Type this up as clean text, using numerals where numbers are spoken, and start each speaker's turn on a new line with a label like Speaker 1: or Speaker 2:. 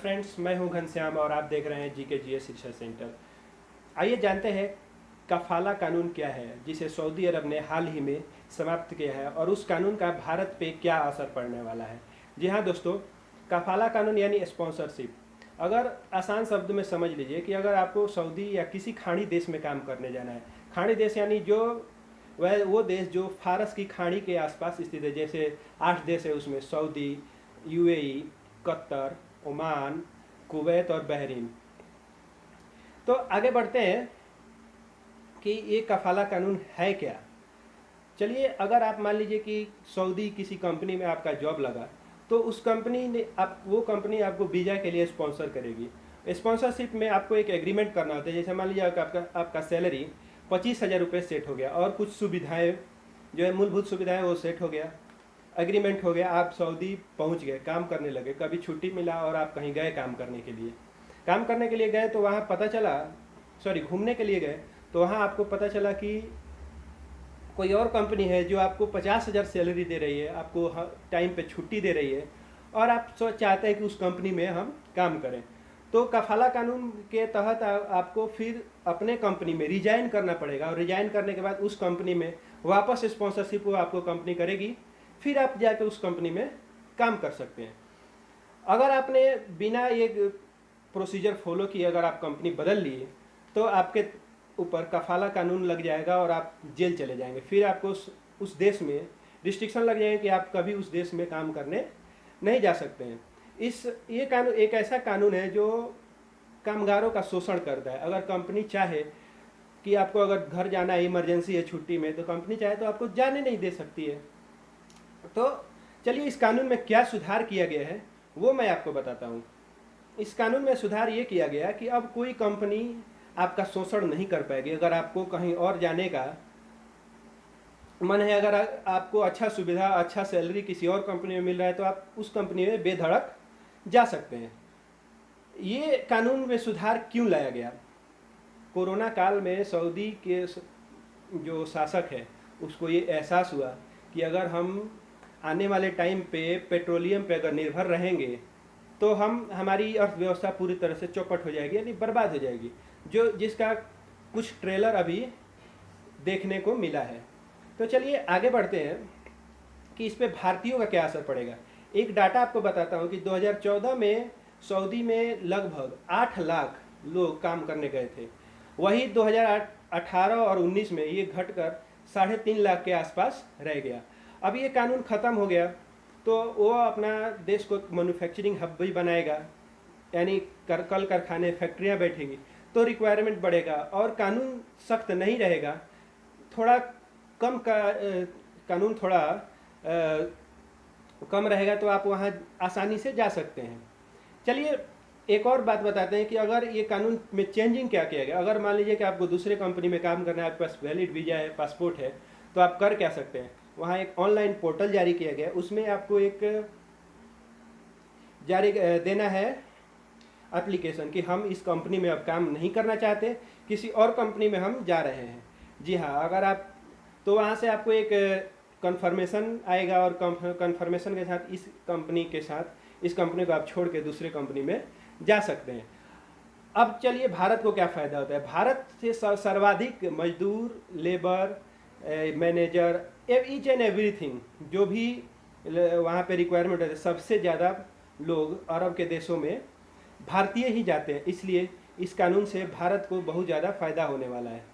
Speaker 1: Friends, मैं हूं घनश्याम और आप देख रहे हैं जीके जीएस रिसर्च सेंटर। आइए जानते हैं कफाला कानून क्या है, जिसे सऊदी अरब ने हाल ही में समाप्त किया है और उस कानून का भारत पे क्या असर पड़ने वाला है। जी हाँ दोस्तों, कफाला कानून यानी स्पॉन्सरशिप। अगर आसान शब्द में समझ लीजिए कि अगर आपको सऊदी या किसी खाड़ी देश में काम करने जाना है, खाड़ी देश यानी जो वह वो देश जो फारस की खाड़ी के आसपास स्थित है, जैसे 8 देश है उसमें Saudi, UAE, Qatar, Oman, Kuwait और बहरीन। तो आगे बढ़ते हैं कि ये कफाला कानून है क्या। चलिए, अगर आप मान लीजिए कि सऊदी किसी कंपनी में आपका जॉब लगा, तो उस कंपनी ने वो कंपनी आपको वीज़ा के लिए स्पॉन्सर करेगी। स्पॉन्सरशिप में आपको एक एग्रीमेंट करना होता है। जैसे मान लीजिए आपका सैलरी 25,000 रुपये सेट हो गया और कुछ सुविधाएं जो है मूलभूत सुविधाएं वो सेट हो गया, एग्रीमेंट हो गया, आप सऊदी पहुंच गए, काम करने लगे, कभी छुट्टी मिला और आप कहीं गए काम करने के लिए गए तो वहाँ पता चला, सॉरी घूमने के लिए गए तो वहाँ आपको पता चला कि कोई और कंपनी है जो आपको 50,000 सैलरी दे रही है, आपको टाइम पे छुट्टी दे रही है और आप चाहते हैं कि उस कंपनी में हम काम करें। तो कफाला कानून के तहत आपको फिर अपने कंपनी में रिजाइन करना पड़ेगा और रिजाइन करने के बाद उस कंपनी में वापस स्पॉन्सरशिप वो आपको कंपनी करेगी, फिर आप जाकर उस कंपनी में काम कर सकते हैं। अगर आपने बिना ये प्रोसीजर फॉलो किए अगर आप कंपनी बदल लिए तो आपके ऊपर कफाला कानून लग जाएगा और आप जेल चले जाएंगे। फिर आपको उस देश में रिस्ट्रिक्शन लग जाएंगे कि आप कभी उस देश में काम करने नहीं जा सकते हैं। ये कानून एक ऐसा कानून है जो कामगारों का शोषण करता है। अगर कंपनी चाहे कि आपको अगर घर जाना है, इमरजेंसी है छुट्टी में, तो कंपनी चाहे तो आपको जाने नहीं दे सकती है। तो चलिए, इस कानून में क्या सुधार किया गया है वो मैं आपको बताता हूँ। इस कानून में सुधार ये किया गया कि अब कोई कंपनी आपका शोषण नहीं कर पाएगी। अगर आपको कहीं और जाने का मन है, अगर आपको अच्छा सुविधा, अच्छा सैलरी किसी और कंपनी में मिल रहा है, तो आप उस कंपनी में बेधड़क जा सकते हैं। ये कानून में सुधार क्यों लाया गया? कोरोना काल में सऊदी के जो शासक है उसको ये एहसास हुआ कि अगर हम आने वाले टाइम पे पेट्रोलियम पे अगर निर्भर रहेंगे तो हमारी अर्थव्यवस्था पूरी तरह से चौपट हो जाएगी, यानी बर्बाद हो जाएगी, जिसका कुछ ट्रेलर अभी देखने को मिला है। तो चलिए आगे बढ़ते हैं कि इस पे भारतीयों का क्या असर पड़ेगा। एक डाटा आपको बताता हूँ कि 2014 में सऊदी में लगभग 8 लाख लोग काम करने गए थे। वही 2018 और 19 में ये घटकर 3.5 लाख के आसपास रह गया। अब ये कानून ख़त्म हो गया तो वो अपना देश को मैन्युफैक्चरिंग हब भी बनाएगा, यानी कल कारखाने, फैक्ट्रियाँ बैठेंगी तो रिक्वायरमेंट बढ़ेगा और कानून सख्त नहीं रहेगा। थोड़ा कम कानून थोड़ा कम रहेगा तो आप वहाँ आसानी से जा सकते हैं। चलिए, एक और बात बताते हैं कि अगर ये कानून में चेंजिंग क्या किया गया। अगर मान लीजिए कि आपको दूसरे कंपनी में काम करना है, आपके पास वैलिड वीज़ा है, पासपोर्ट है, तो आप कर क्या सकते हैं। वहाँ एक ऑनलाइन पोर्टल जारी किया गया, उसमें आपको एक देना है एप्लीकेशन कि हम इस कंपनी में अब काम नहीं करना चाहते, किसी और कंपनी में हम जा रहे हैं। जी हाँ, अगर आप तो वहाँ से आपको एक कंफर्मेशन आएगा और कंफर्मेशन के साथ इस कंपनी को आप छोड़ के दूसरे कंपनी में जा सकते हैं। अब चलिए, भारत को क्या फ़ायदा होता है। भारत से सर्वाधिक मजदूर, labour, manager, each and everything जो भी वहाँ पे रिक्वायरमेंट है, सबसे ज़्यादा लोग अरब के देशों में भारतीय ही जाते हैं। इसलिए इस कानून से भारत को बहुत ज़्यादा फ़ायदा होने वाला है।